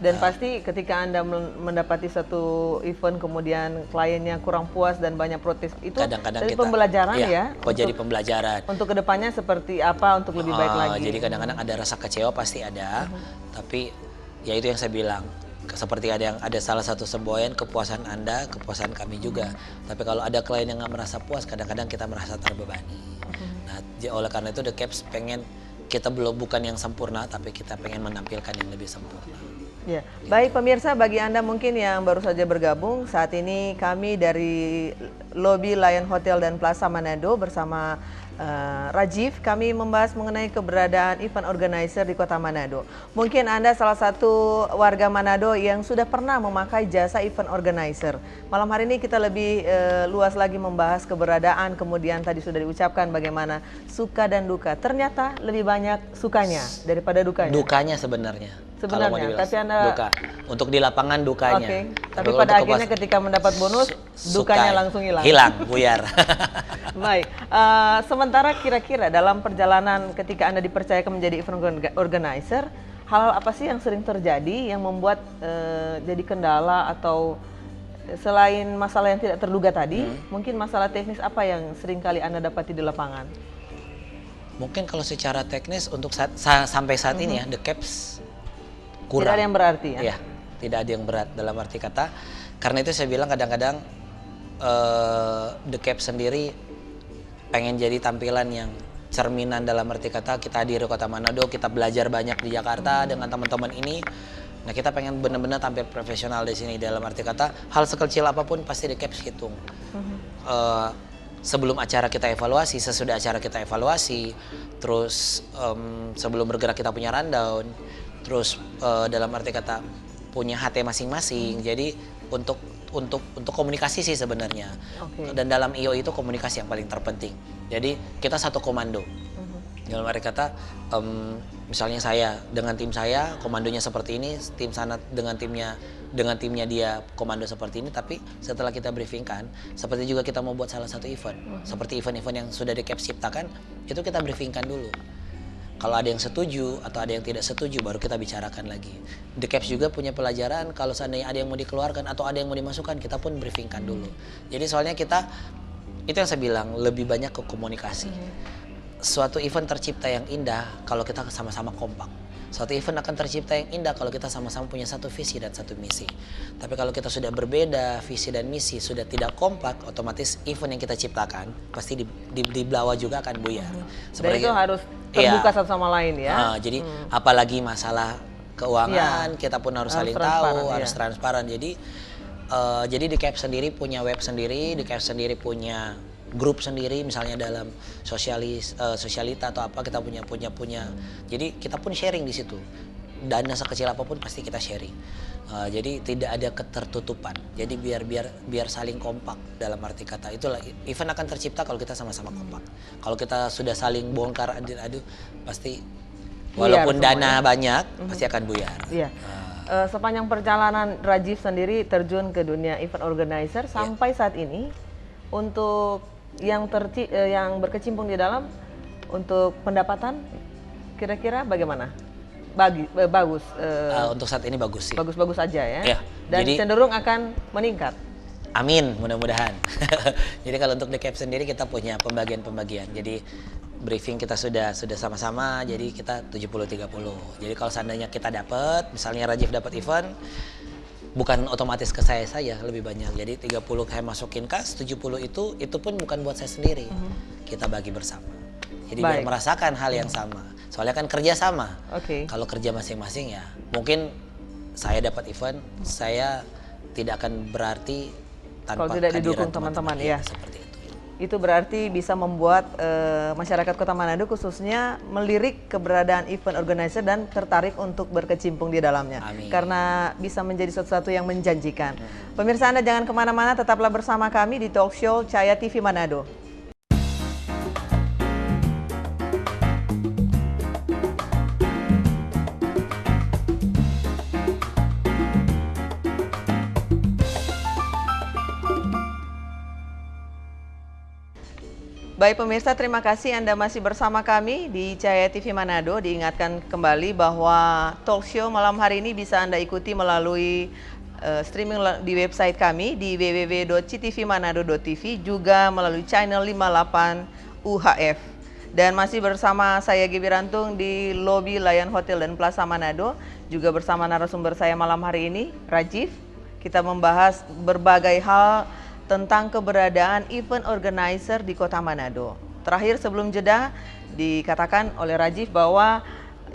Dan pasti ketika Anda mendapati satu event kemudian kliennya kurang puas dan banyak protes, itu kadang-kadang jadi pembelajaran ya. Jadi pembelajaran. Untuk kedepannya seperti apa untuk lebih baik lagi. Jadi kadang-kadang ada rasa kecewa pasti ada, tapi ya itu yang saya bilang. Seperti ada salah satu semboyan, kepuasan Anda, kepuasan kami juga. Tapi kalau ada klien yang nggak merasa puas, kadang-kadang kita merasa terbebani. Nah, oleh karena itu The Caps pengen, kita bukan yang sempurna, tapi kita pengen menampilkan yang lebih sempurna. Ya, baik pemirsa, bagi Anda mungkin yang baru saja bergabung, saat ini kami dari Lobi Lion Hotel dan Plaza Manado bersama Rajiv, kami membahas mengenai keberadaan event organizer di Kota Manado. Mungkin Anda salah satu warga Manado yang sudah pernah memakai jasa event organizer. Malam hari ini kita lebih luas lagi membahas keberadaan, kemudian tadi sudah diucapkan bagaimana suka dan duka. Ternyata lebih banyak sukanya daripada dukanya. Dukanya sebenarnya. Tapi Anda duka. Untuk di lapangan dukanya. Oke. Tapi pada akhirnya ketika mendapat bonus, dukanya langsung hilang. Hilang, buyar. Baik. Sementara kira-kira dalam perjalanan ketika Anda dipercayakan menjadi event organizer, hal-hal apa sih yang sering terjadi yang membuat jadi kendala, atau selain masalah yang tidak terduga tadi, mungkin masalah teknis apa yang sering kali Anda dapati di lapangan? Mungkin kalau secara teknis untuk sampai saat ini ya, The Caps kurang. Tidak ada yang berarti ya? Iya, tidak ada yang berat dalam arti kata. Karena itu saya bilang kadang-kadang The Caps sendiri pengen jadi tampilan yang cerminan dalam arti kata kita hadir di Kota Manado, kita belajar banyak di Jakarta dengan teman-teman ini. Nah, kita pengen benar-benar tampil profesional di sini dalam arti kata hal sekecil apapun pasti The Caps hitung. Sebelum acara kita evaluasi, sesudah acara kita evaluasi, terus sebelum bergerak kita punya rundown, terus dalam arti kata punya HT masing-masing. Jadi untuk komunikasi sih sebenarnya. Dan dalam IO itu komunikasi yang paling terpenting. Jadi kita satu komando. Dalam arti kata, misalnya saya dengan tim saya komandonya seperti ini, tim sana dengan timnya dia komando seperti ini, tapi setelah kita briefingkan, seperti juga kita mau buat salah satu event, seperti event-event yang sudah di Caps ciptakan, itu kita briefingkan dulu. Kalau ada yang setuju atau ada yang tidak setuju, baru kita bicarakan lagi. The Caps juga punya pelajaran, kalau seandainya ada yang mau dikeluarkan atau ada yang mau dimasukkan, kita pun briefingkan dulu. Jadi soalnya kita, itu yang saya bilang, lebih banyak ke komunikasi. Suatu event tercipta yang indah kalau kita sama-sama kompak. Suatu event akan tercipta yang indah kalau kita sama-sama punya satu visi dan satu misi. Tapi kalau kita sudah berbeda, visi dan misi sudah tidak kompak, otomatis event yang kita ciptakan pasti di bawah juga akan buyar. Dan itu harus terbuka satu sama lain ya. Jadi apalagi masalah keuangan, kita pun harus saling tahu, harus transparan. Jadi di Caps sendiri punya web sendiri, di Caps sendiri punya grup sendiri, misalnya dalam sosialita atau apa, kita punya. Jadi kita pun sharing di situ. Dana sekecil apapun pasti kita sharing. Jadi tidak ada ketertutupan. Jadi biar saling kompak dalam arti kata. Itulah event akan tercipta kalau kita sama-sama kompak. Kalau kita sudah saling bongkar adu pasti walaupun dana banyak pasti akan buyar. Iya. Sepanjang perjalanan Rajiv sendiri terjun ke dunia event organizer sampai saat ini, untuk yang berkecimpung di dalam, untuk pendapatan kira-kira bagaimana? Bagus. Untuk saat ini bagus sih. Bagus-bagus aja ya. Iya. Dan Jadi, cenderung akan meningkat. Amin, mudah-mudahan. Jadi kalau untuk The Caps sendiri kita punya pembagian. Jadi briefing kita sudah sama-sama, jadi kita 70-30. Jadi kalau seandainya kita dapat, misalnya Rajiv dapat event, bukan otomatis ke saya lebih banyak. Jadi 30 saya masukin kas, 70 itu pun bukan buat saya sendiri. Kita bagi bersama. Jadi biar merasakan hal yang sama. Soalnya kan kerja sama. Kalau kerja masing-masing ya, mungkin saya dapat event, saya tidak akan berarti tanpa kalau tidak didukung teman-teman ya. Seperti itu. Itu berarti bisa membuat masyarakat Kota Manado khususnya melirik keberadaan event organizer dan tertarik untuk berkecimpung di dalamnya. Amin. Karena bisa menjadi sesuatu yang menjanjikan. Pemirsa, Anda jangan kemana-mana, tetaplah bersama kami di Talk Show Cahaya TV Manado. Baik pemirsa, terima kasih Anda masih bersama kami di Cahaya TV Manado. Diingatkan kembali bahwa talk show malam hari ini bisa Anda ikuti melalui streaming di website kami di www.ctvmanado.tv, juga melalui channel 58 UHF. Dan masih bersama saya Gibi Rantung di lobi Lion Hotel dan Plaza Manado, juga bersama narasumber saya malam hari ini, Rajiv. Kita membahas berbagai hal tentang keberadaan event organizer di Kota Manado. Terakhir sebelum jeda dikatakan oleh Rajiv bahwa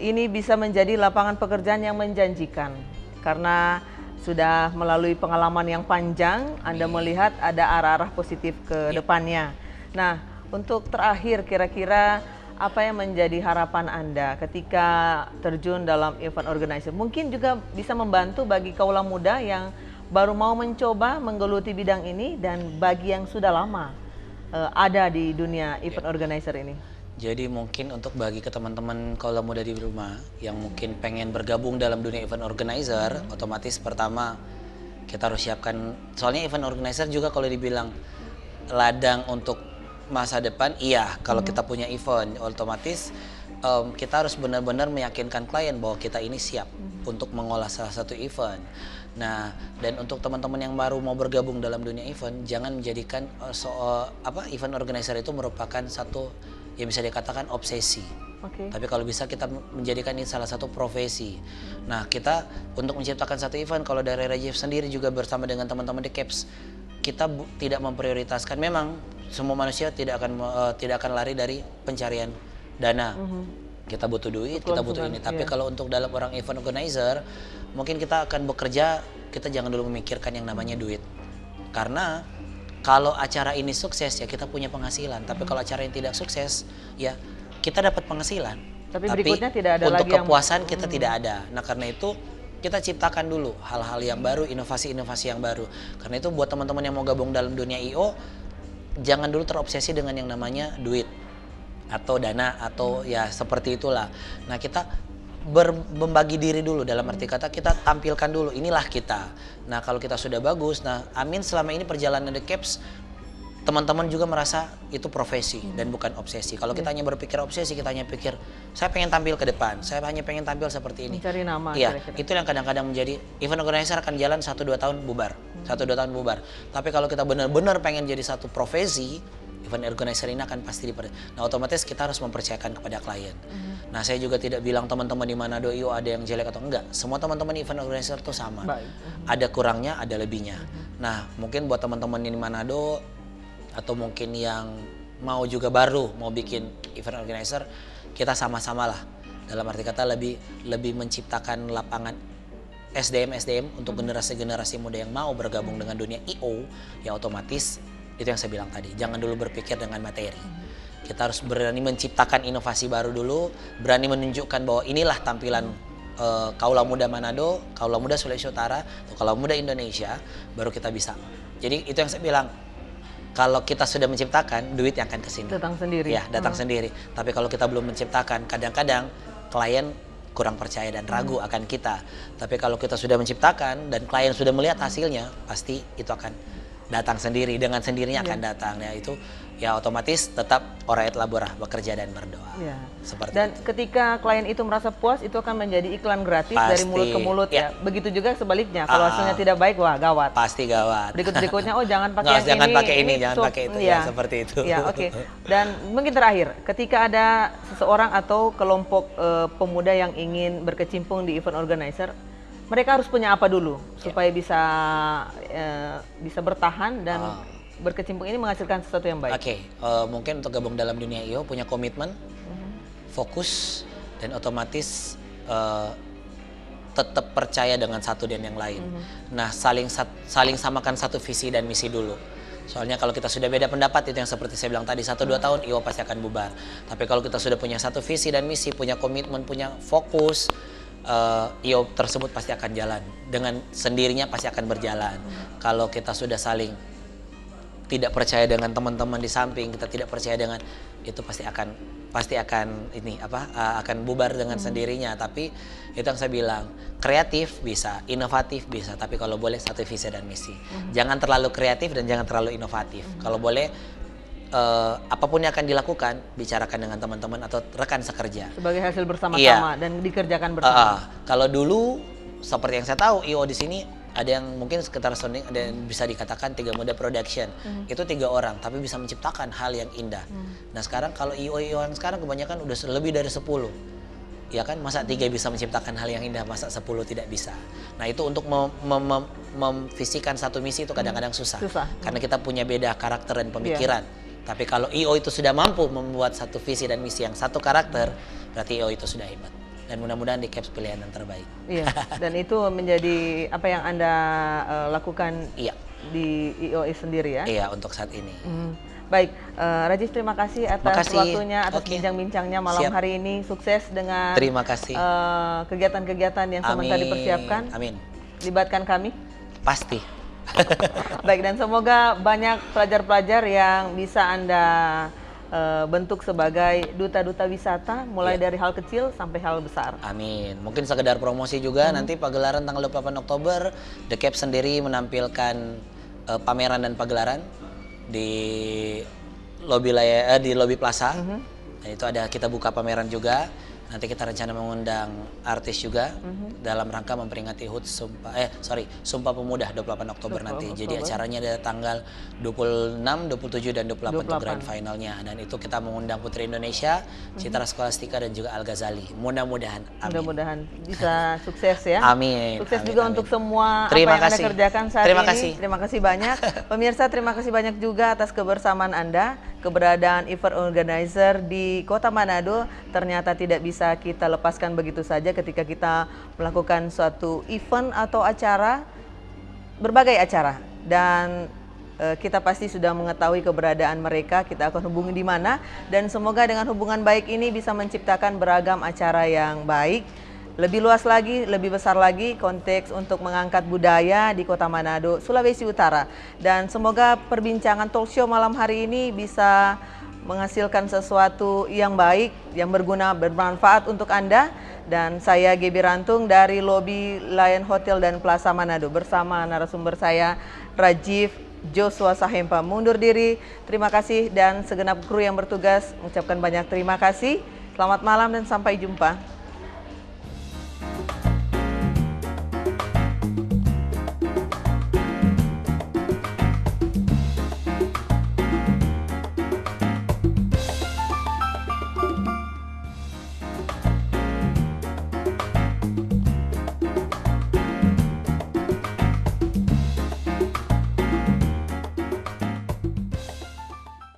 ini bisa menjadi lapangan pekerjaan yang menjanjikan karena sudah melalui pengalaman yang panjang, Anda melihat ada arah-arah positif ke depannya. Nah, untuk terakhir kira-kira apa yang menjadi harapan Anda ketika terjun dalam event organizer? Mungkin juga bisa membantu bagi kaula muda yang baru mau mencoba menggeluti bidang ini dan bagi yang sudah lama ada di dunia event organizer ini. Jadi mungkin untuk bagi ke teman-teman kaula muda di rumah yang mungkin pengen bergabung dalam dunia event organizer, otomatis pertama kita harus siapkan, soalnya event organizer juga kalau dibilang ladang untuk masa depan, iya kalau kita punya event, otomatis kita harus benar-benar meyakinkan klien bahwa kita ini siap untuk mengolah salah satu event. Nah, dan untuk teman-teman yang baru mau bergabung dalam dunia event, jangan menjadikan event organizer itu merupakan satu yang bisa dikatakan obsesi. Tapi kalau bisa kita menjadikan ini salah satu profesi. Nah, kita untuk menciptakan satu event, kalau dari Rajiv sendiri juga bersama dengan teman-teman di Caps, kita tidak memprioritaskan. Memang semua manusia tidak akan lari dari pencarian dana. Kita butuh duit, kita butuh ini. Tapi kalau untuk dalam orang event organizer, mungkin kita akan bekerja, kita jangan dulu memikirkan yang namanya duit. Karena kalau acara ini sukses ya kita punya penghasilan. Tapi kalau acara yang tidak sukses ya kita dapat penghasilan. Tapi berikutnya tidak ada untuk lagi kepuasan kita tidak ada. Nah karena itu kita ciptakan dulu hal-hal yang baru, inovasi-inovasi yang baru. Karena itu buat teman-teman yang mau gabung dalam dunia IO, jangan dulu terobsesi dengan yang namanya duit. atau dana atau ya seperti itulah. Nah kita membagi diri dulu, dalam arti kata kita tampilkan dulu inilah kita. Nah kalau kita sudah bagus, nah amin selama ini perjalanan The Caps teman-teman juga merasa itu profesi dan bukan obsesi. Kalau kita hanya berpikir obsesi, kita hanya pikir saya pengen tampil ke depan, saya hanya pengen tampil seperti ini. Mencari nama. Iya, kira-kira. itu yang kadang-kadang menjadi event organizer akan jalan 1-2 tahun bubar, 1-2 tahun bubar. Tapi kalau kita benar-benar pengen jadi satu profesi, event organizer ini akan pasti Nah otomatis kita harus mempercayakan kepada klien. Nah saya juga tidak bilang teman-teman di Manado IO ada yang jelek atau enggak. Semua teman-teman event organizer itu sama. Ada kurangnya, ada lebihnya. Nah mungkin buat teman-teman di Manado atau mungkin yang mau juga baru mau bikin event organizer, kita sama-sama lah, dalam arti kata lebih menciptakan lapangan SDM untuk generasi-generasi muda yang mau bergabung dengan dunia IO. Ya otomatis itu yang saya bilang tadi, jangan dulu berpikir dengan materi. Kita harus berani menciptakan inovasi baru dulu, berani menunjukkan bahwa inilah tampilan kaula muda Manado, kaula muda Sulawesi Utara, atau kaula muda Indonesia, baru kita bisa. Jadi itu yang saya bilang, kalau kita sudah menciptakan, duit yang akan kesini. Datang sendiri. Ya, datang sendiri. Tapi kalau kita belum menciptakan, kadang-kadang klien kurang percaya dan ragu akan kita. Tapi kalau kita sudah menciptakan dan klien sudah melihat hasilnya, pasti itu akan datang sendiri, dengan sendirinya akan datang. Ya itu ya otomatis tetap Orayat Laborah bekerja dan berdoa. Ya. Seperti dan itu. Ketika klien itu merasa puas, itu akan menjadi iklan gratis dari mulut ke mulut ya. Begitu juga sebaliknya, kalau hasilnya tidak baik, wah gawat. Pasti gawat. Berikutnya, oh jangan pakai yang jangan ini. Pakai ini, jangan pakai itu. Ya, seperti itu. Ya, oke. Dan mungkin terakhir, ketika ada seseorang atau kelompok pemuda yang ingin berkecimpung di event organizer, mereka harus punya apa dulu supaya bisa bertahan dan berkecimpung ini menghasilkan sesuatu yang baik. Mungkin untuk gabung dalam dunia IO punya komitmen, fokus, dan otomatis tetap percaya dengan satu dan yang lain. Nah, saling samakan satu visi dan misi dulu. Soalnya kalau kita sudah beda pendapat, itu yang seperti saya bilang tadi, 1-2 tahun IO pasti akan bubar. Tapi kalau kita sudah punya satu visi dan misi, punya komitmen, punya fokus, IO tersebut pasti akan jalan. Dengan sendirinya pasti akan berjalan. Kalau kita sudah saling tidak percaya dengan teman-teman di samping, kita tidak percaya dengan itu, pasti akan akan bubar dengan sendirinya. Tapi itu yang saya bilang, kreatif bisa, inovatif bisa, tapi kalau boleh satu visi dan misi. Jangan terlalu kreatif dan jangan terlalu inovatif. Kalau boleh apapun yang akan dilakukan, bicarakan dengan teman-teman atau rekan sekerja. Sebagai hasil bersama-sama dan dikerjakan bersama. Kalau dulu seperti yang saya tahu IO di sini ada yang mungkin sekitar sounding, ada yang bisa dikatakan 3 muda production. Itu 3 orang tapi bisa menciptakan hal yang indah. Nah sekarang kalau IO yang sekarang kebanyakan udah lebih dari 10. Ya kan, masa 3 bisa menciptakan hal yang indah, masa 10 tidak bisa. Nah itu untuk memvisikan satu misi itu kadang-kadang susah. Karena kita punya beda karakter dan pemikiran. Tapi kalau IO itu sudah mampu membuat satu visi dan misi yang satu karakter, berarti IO itu sudah hebat. Dan mudah-mudahan di Caps pilihan yang terbaik. Iya, dan itu menjadi apa yang Anda lakukan di IO sendiri ya? Iya, untuk saat ini. Baik, Rajif terima kasih atas waktunya, atas bincang-bincangnya malam hari ini. Sukses dengan kegiatan-kegiatan yang sementara dipersiapkan. Amin. Libatkan kami. Pasti. Baik, dan semoga banyak pelajar-pelajar yang bisa Anda bentuk sebagai duta-duta wisata, mulai dari hal kecil sampai hal besar. Amin. Mungkin sekedar promosi juga, nanti pagelaran tanggal 28 Oktober, The Caps sendiri menampilkan pameran dan pagelaran di lobi Plaza. Dan itu kita buka pameran juga. Nanti kita rencana mengundang artis juga dalam rangka memperingati HUT Sumpah Pemuda 28 Oktober nanti. Jadi acaranya ada tanggal 26, 27 dan 28 untuk grand finalnya. Dan itu kita mengundang Putri Indonesia, Citra Scholastika dan juga Al Ghazali. Mudah-mudahan. Mudah-mudahan bisa sukses ya. Amin. Sukses juga untuk semua apa yang Anda kerjakan saat ini. Terima kasih banyak. Pemirsa, terima kasih banyak juga atas kebersamaan Anda. Keberadaan event organizer di Kota Manado ternyata tidak bisa kita lepaskan begitu saja ketika kita melakukan suatu event atau acara, berbagai acara. Dan kita pasti sudah mengetahui keberadaan mereka, kita akan hubungi di mana. Dan semoga dengan hubungan baik ini bisa menciptakan beragam acara yang baik. Lebih luas lagi, lebih besar lagi konteks untuk mengangkat budaya di Kota Manado, Sulawesi Utara. Dan semoga perbincangan talk show malam hari ini bisa menghasilkan sesuatu yang baik, yang berguna, bermanfaat untuk Anda. Dan saya Gebi Rantung dari lobi Lion Hotel dan Plaza Manado bersama narasumber saya Rajiv Joshua Sahempa mundur diri. Terima kasih dan segenap kru yang bertugas mengucapkan banyak terima kasih. Selamat malam dan sampai jumpa.